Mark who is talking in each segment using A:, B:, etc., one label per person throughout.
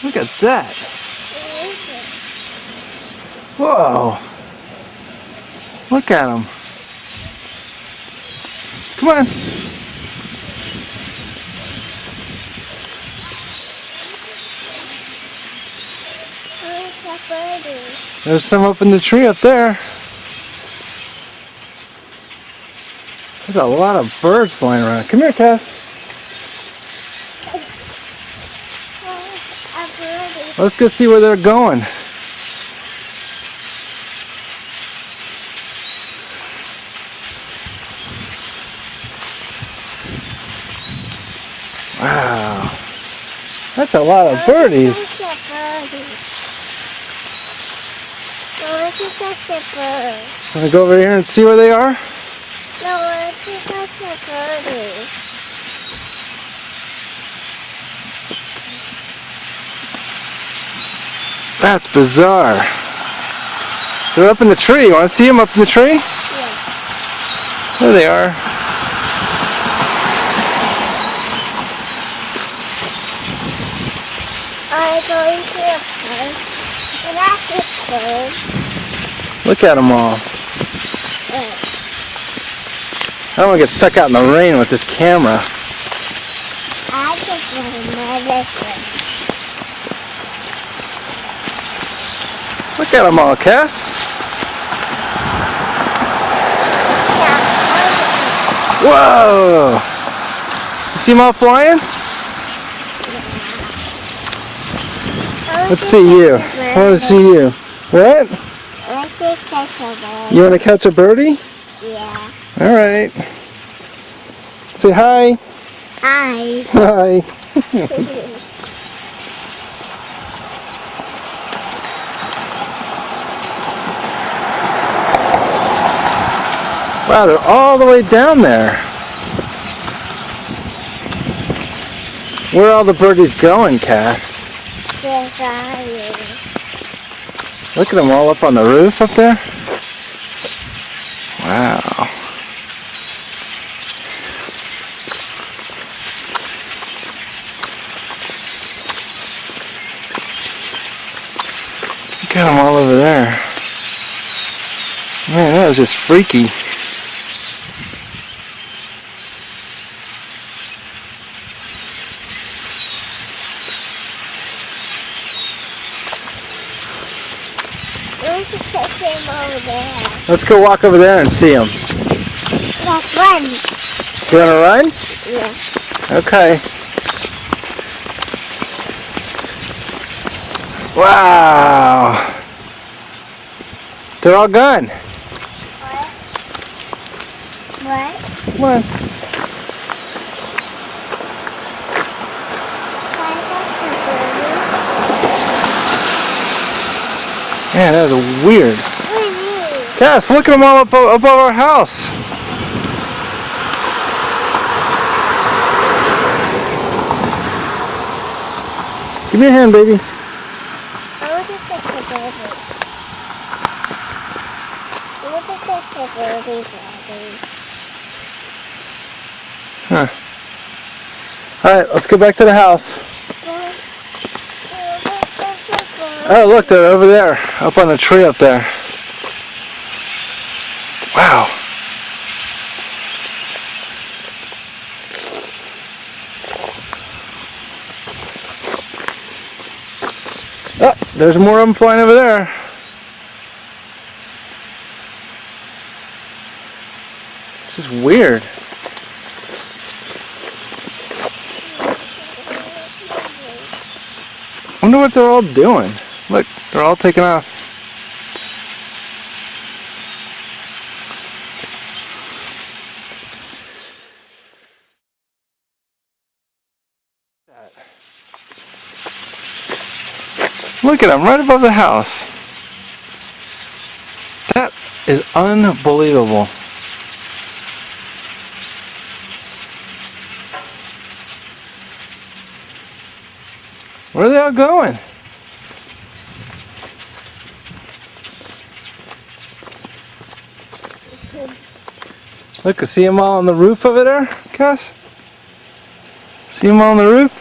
A: Look at that. Whoa. Look at them. Come on. There's some up in the tree up there. There's a lot of birds flying around. Come here, Cass. Let's go see where they're going. Wow. That's a lot of birdies. Want to go over here and see where they are?
B: No, let's catch the birdies.
A: That's bizarre. They're up in the tree. You want to see them up in the tree?
B: Yeah.
A: There they are.
B: I'm going to a park. And that's the bird.
A: Look at them all. I don't want to get stuck out in the rain with this camera.
B: I just want to medicine.
A: Look at them all, Cass. Whoa! You see them all flying? Let's see you. I want to see you. What?
B: Let's catch a bird.
A: You want to catch a birdie?
B: Yeah.
A: All right. Say hi.
B: Hi.
A: Hi. Wow, they're all the way down there. Where are all the birdies going, Cass?
B: Yes, I am.
A: Look at them all up on the roof up there. Wow. Look at them all over there. Man, that was just freaky.
B: Let's catch him over there.
A: Let's go walk over there and see them.
B: Let's run.
A: You want to run?
B: Yeah.
A: Okay. Wow. They're all gone.
B: What?
A: Come on. Man, that was weird. Cass, look at them all up above our house. Give me your hand, baby.
B: I want to catch the birdies. I want to catch the birdies.
A: Huh. Alright, let's go back to the house. Oh, look, they're over there, up on the tree up there. Wow. Oh, there's more of them flying over there. This is weird. I wonder what they're all doing. Look, they're all taking off. Look at them right above the house. That is unbelievable. Where are they all going? Look, I see them all on the roof over there, Cass? See them all on the roof?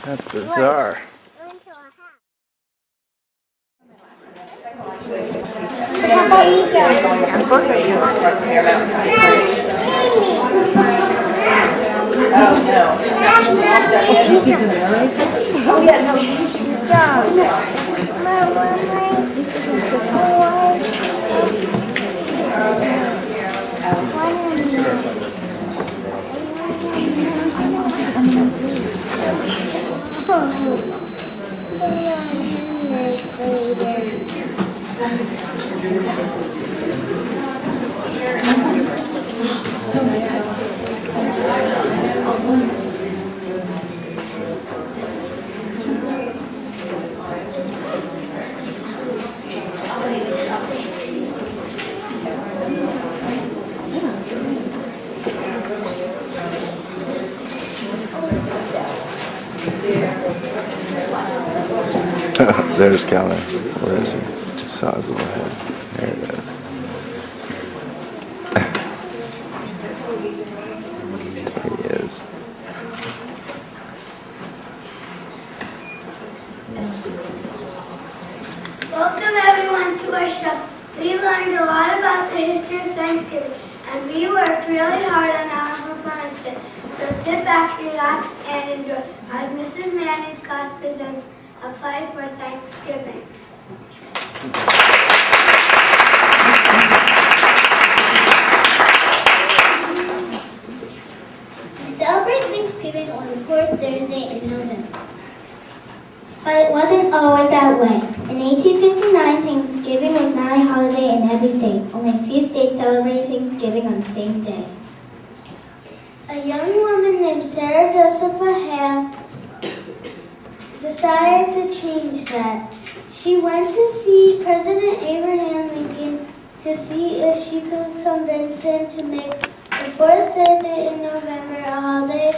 A: That's bizarre.
B: How about you guys?
A: There's Calvin. Where is he? Just saw his little head. There it is. There he is.
C: Welcome everyone to our show. We learned a lot about the history of Thanksgiving, and we worked really hard on our performances. So sit back, relax, and enjoy as Mrs. Manny's class presents a play for Thanksgiving.
B: We celebrate Thanksgiving on the fourth Thursday in November. But it wasn't always that way. In 1859, Thanksgiving was not a holiday in every state. Only a few states celebrated Thanksgiving on the same day.
C: A young woman named Sarah Josepha Hale decided to change that. She went to see President Abraham Lincoln to see if she could convince him to make the fourth Thursday in November a holiday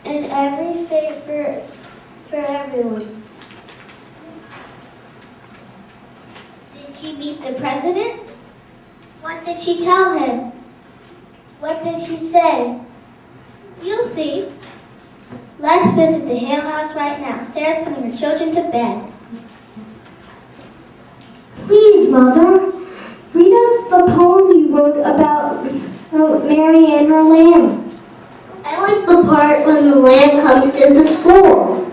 C: in every state for everyone.
B: Did she meet the president? What did she tell him?
C: What did she say?
B: You'll see. Let's visit the Hale house right now. Sarah's putting her children to bed.
D: Please, Mother, read us the poem you wrote about Mary and her lamb.
B: I like the part when the lamb comes into school.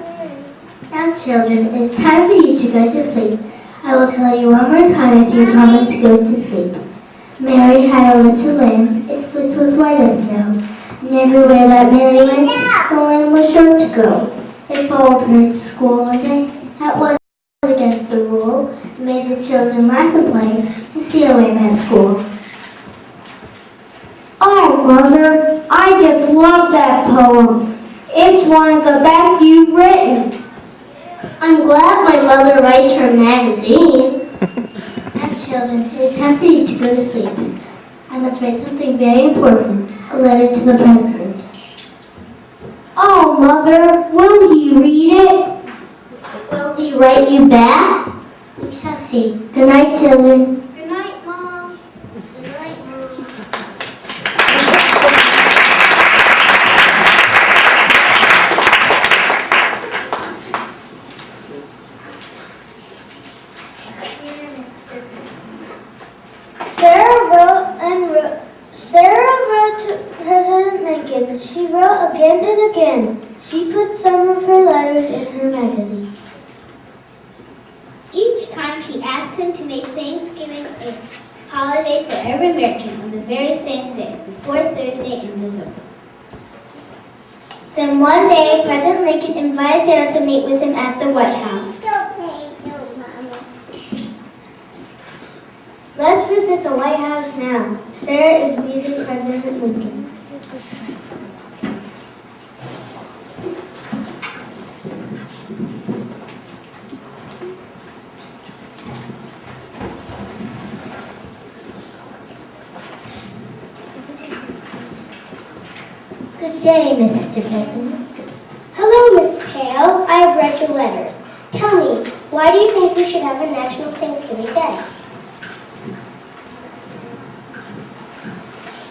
B: Now, children, it is time for you to go to sleep. I will tell you one more time if you promise to go to sleep. Mary had a little lamb. Its fleece was white as snow. And everywhere that Mary went, the lamb was sure to go. It followed her to school one day. That was against the rule. It made the children laugh and play to see a lamb at school.
D: Oh, Mother, I just love that poem. It's one of the best you've written.
B: I'm glad my mother writes her magazine. As children, it is time for you to go to sleep. I must write something very important, a letter to the president.
D: Oh, Mother, will he read it?
B: Will he write you back? We shall see. Good night, children.
C: Good night, Mom. Good night, Mom. Sarah wrote to President Lincoln. She wrote again and again. She put some of her letters in her magazine.
B: Each time she asked him to make Thanksgiving a holiday for every American on the very same day, the fourth Thursday in November. Then one day, President Lincoln invited Sarah to meet with him at the White House.
C: Let's visit the White House now. Sarah is meeting President Lincoln.
B: Good day, Mr. President.
C: Hello, Mrs. Hale. I have read your letters. Tell me, why do you think we should have a National Thanksgiving Day?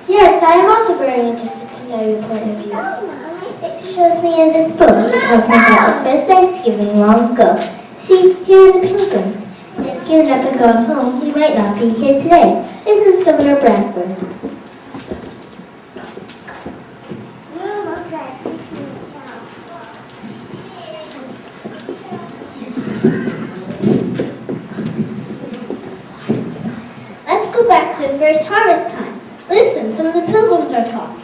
C: Yes, I am also very interested to know your point of view.
B: It shows me in this book. It tells me about the first Thanksgiving long ago. See, here are the pilgrims. If they'd given up and gone home, we might not be here today. This is Governor Bradford. Let's go back to the first harvest time. Listen, some of the pilgrims are talking.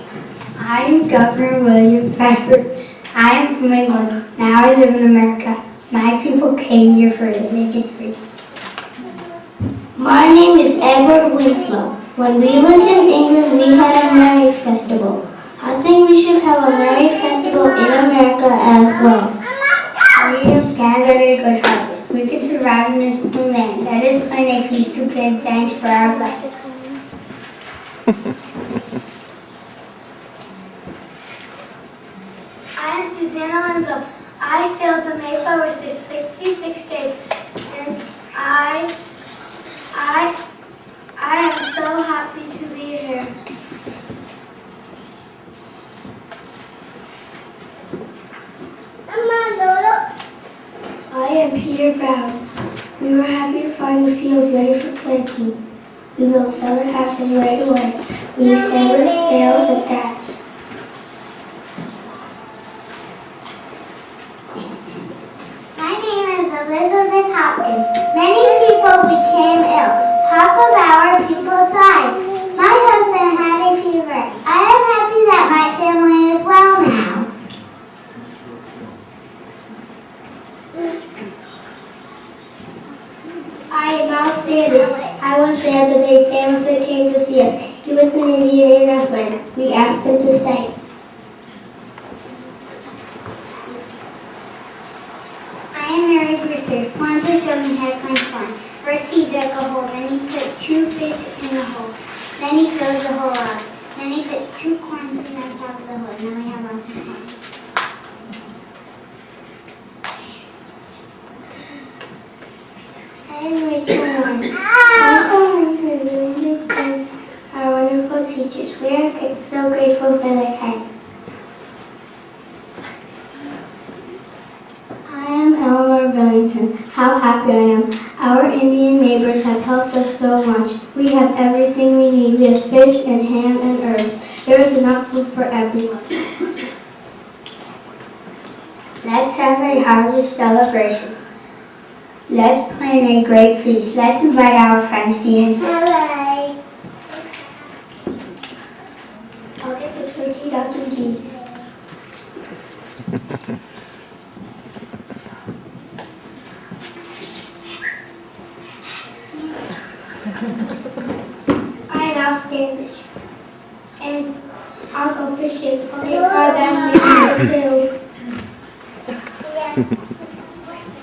D: I am Governor William Bradford. I am from England. Now I live in America. My people came here for religious freedom.
B: My name is Edward Winslow. When we lived in England, we had a Merry Festival. I think we should have a Merry Festival in America as well.
D: We have gathered a good harvest. We can survive in this new land. Let us plan a feast to give thanks for our blessings.
C: I am Susanna Lenzel. I sailed the Mayflower for 66 days, and I am so happy to be here.
D: I am Peter Brown. We were happy to find the fields ready for planting. We built summer houses right away. We used hammers, nails, and thatch.
B: My name is Elizabeth Hopkins. Many people became ill. Half of our people died. My husband had a fever. I am happy that my family is well now.
D: I am Miles Standish. I was there the day Samson came to see us. He was an Indian in Northland. We asked him to stay.
B: I am Mary Bridger. Once a gentleman had my farm. First he dug a hole, then he put 2 fish in the holes. Then he filled the hole up. Then he put 2 corns in the top of the hole. Now we have our farm.
D: I am Rachel Warren. I'm going to our wonderful teachers. We are so grateful for their kindness. I am Eleanor Billington. How happy I am. Our Indian neighbors have helped us so much. We have everything we need. We have fish and ham and herbs. There is enough food for everyone. Let's have a harvest celebration. Let's plan a great feast. Let's invite our friends, the Indians.
B: Hello.
D: I'll get the turkey duck and geese. I am Al Standish. And I'll go fishing. I'll get our basket too.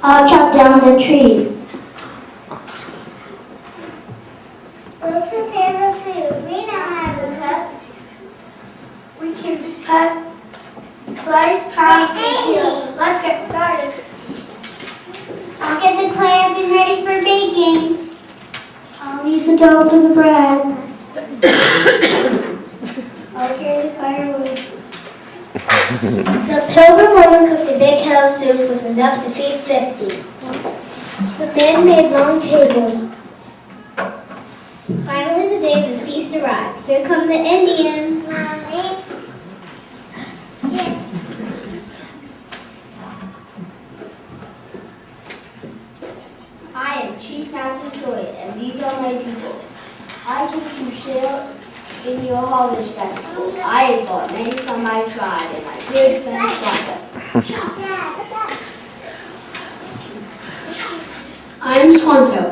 D: I'll chop down the trees.
B: What's your favorite food? We know how to cook.
C: We can cut, slice, pound, and peel. Let's get started.
B: I'll get the clay up and ready for baking.
D: I'll leave the dough for the bread. I'll carry the firewood.
B: The pilgrim woman cooked a big kettle of soup with enough to feed 50.
D: The men made long tables.
B: Finally, the day of the feast arrived. Here come the Indians.
D: I am Chief Matthew Choi, and these are my people. I came to share in your harvest festival. I have brought many from my tribe, and my dear friend Swanto. I am Swanto.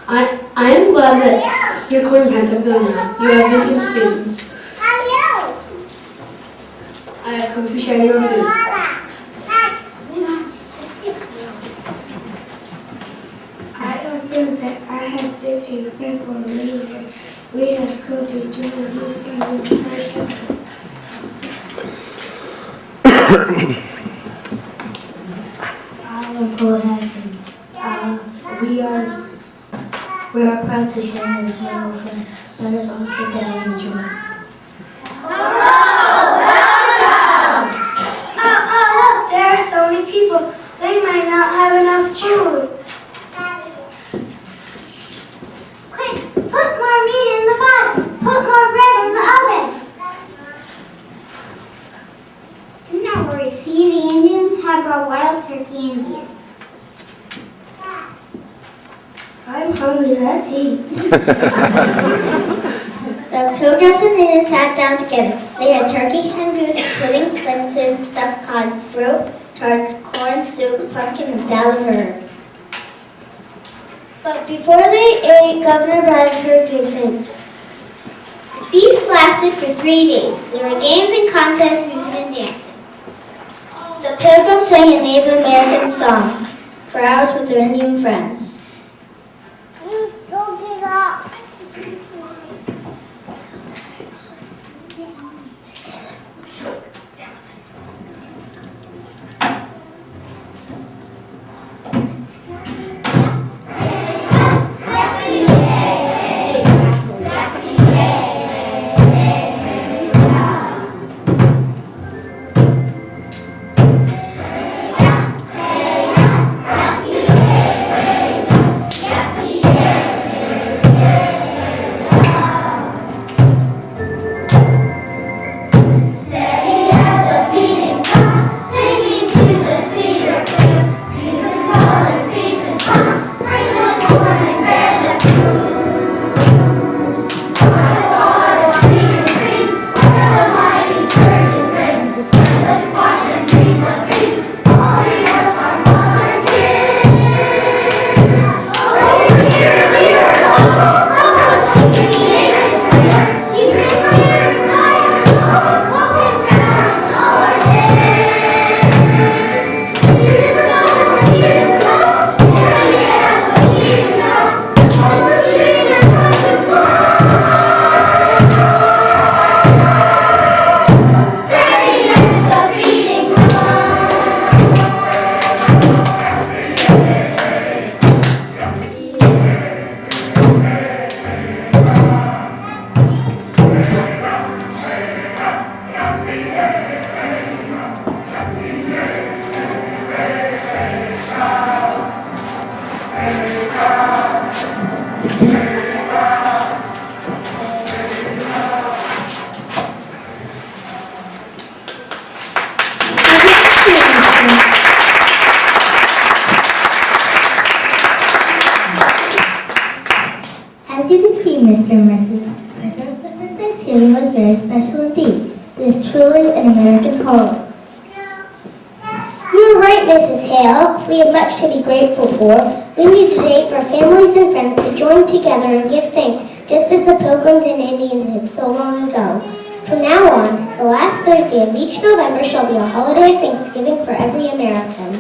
D: I am glad that your corn pants are good now. You have been good students. I have come to share your food. I don't feel that I have been a faithful leader. We have come to join you in the precious. I am Paul Hansen. We are proud to share this wonderful friend. Let us all sit down and enjoy.
B: called wild turkey Indian.
C: I'm hungry, let's eat.
B: The pilgrims and natives sat down together. They had turkey, hen, goose, puddings, venison, stuffed cod, fruit, tarts, corn, soup, pumpkin, and salad herbs.
C: But before they ate, Governor Bradford gave thanks.
B: The feast lasted for 3 days. There were games and contests, music, and dancing. The pilgrims sang a Native American song for hours with their Indian friends. As you can see, Mr. and Mrs. President, Thanksgiving was very special indeed. It is truly an American holiday. You are right, Mrs. Hale. We have much to be grateful for. We need a day for families and friends to join together and give thanks, just as the Pilgrims and Indians did so long ago. From now on, the last Thursday of each November shall be a holiday of Thanksgiving for every American.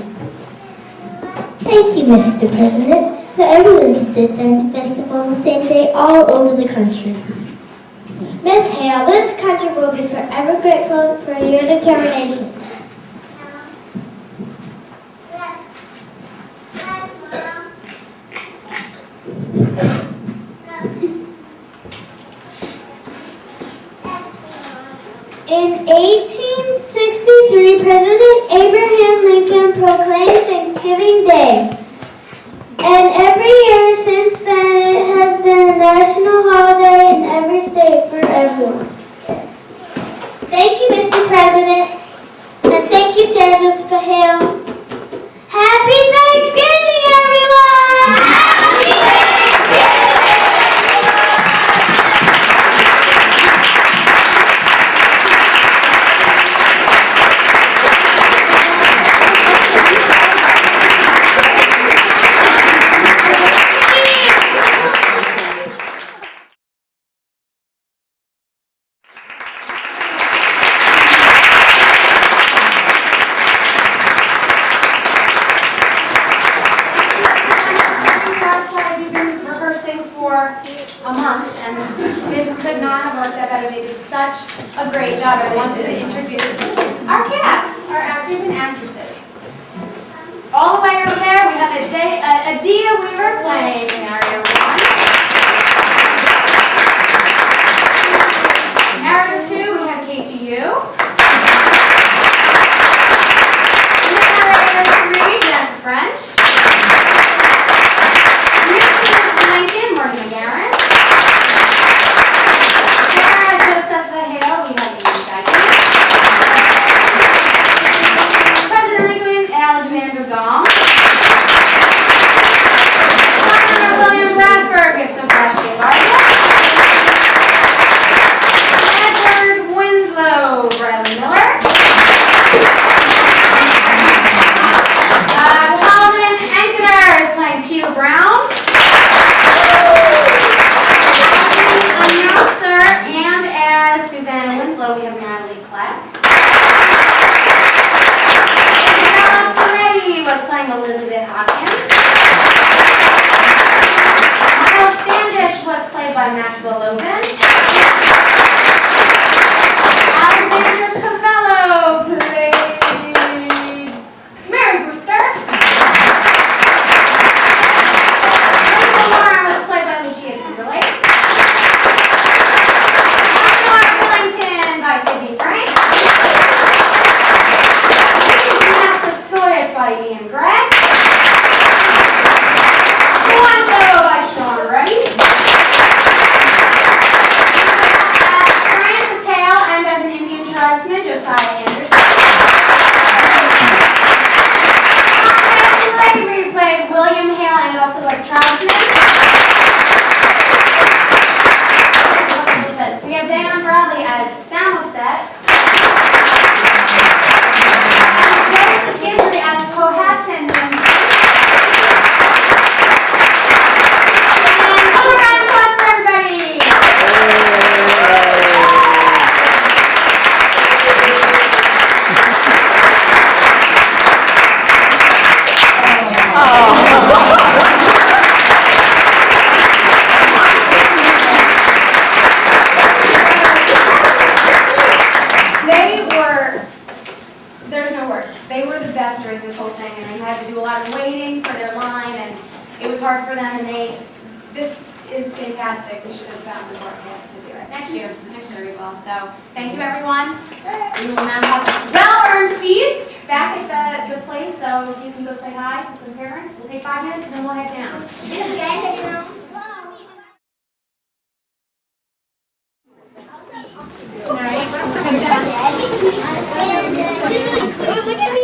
B: Thank you, Mr. President. That everyone can sit there at the festival on the same day all over the country.
C: Miss Hale, this country will be forever grateful for your determination. In 1863, President Abraham Lincoln proclaimed Thanksgiving Day. And every year since then, it has been a national holiday in every state for everyone.
B: Thank you, Mr. President. And thank you, Sarah Josepha Hale. Happy Thanksgiving, everyone! Happy Thanksgiving!
E: a month, and this could not have worked out better. They did such a great job. I wanted to introduce our cast, our actors and actresses. All the way over there, we have Adia Weaver playing Narrator 1. Narrator 2, we have Casey Yu. Narrator 3, Jennifer French. Lincoln, Morgan McGarren. Sarah Josepha Hale, we have Amy Dyke. President Lincoln, Al Fleck. Isabella Peretti was playing Elizabeth Hawkins. Michael Standish was played by Maxwell Logan. Alexandra Cavello played Mary Brewster. Rachel Moran was played by Lucia Timberlake. Mark Willington by Sydney Frank. Vanessa Sawyer by Ian Gregg. Swanto by Sean Ruddy. Francis Hale and as an Indian tribesman, Josiah Anderson. We played William Hale and also like tribesman. We have Diane Bradley as Samoset. Joseph Guidry as Powhatan. And one round of applause for everybody. There's no words. They were the best during this whole thing, and they had to do a lot of waiting for their line, and it was hard for them, and this is fantastic. We should have gotten the broadcast to do it. Next year we will. So, thank you everyone. We will now have a well-earned feast back at the place, so you can go say hi to some parents. We'll take 5 minutes, and then we'll head down.
B: Look at me.